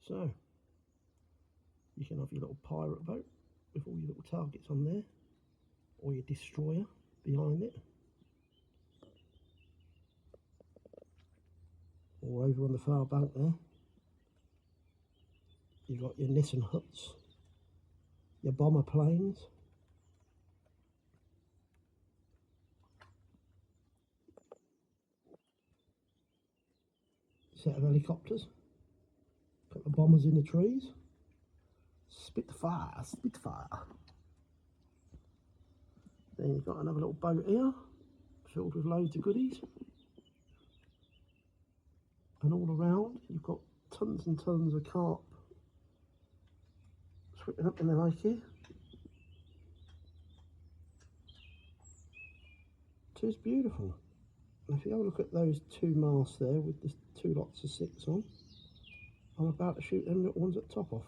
So you can have your little pirate boat with all your little targets on there, or your destroyer behind it, or over on the far bank there you've got your Nissan huts, your bomber planes, set of helicopters, got the bombers in the trees, Spitfire, Spitfire. Then you've got another little boat here, filled with loads of goodies. And all around, you've got tons and tons of carp swimming up in the lake here. It's beautiful. And if you have a look at those two masts there with the two lots of 6 on, I'm about to shoot them little ones at top off.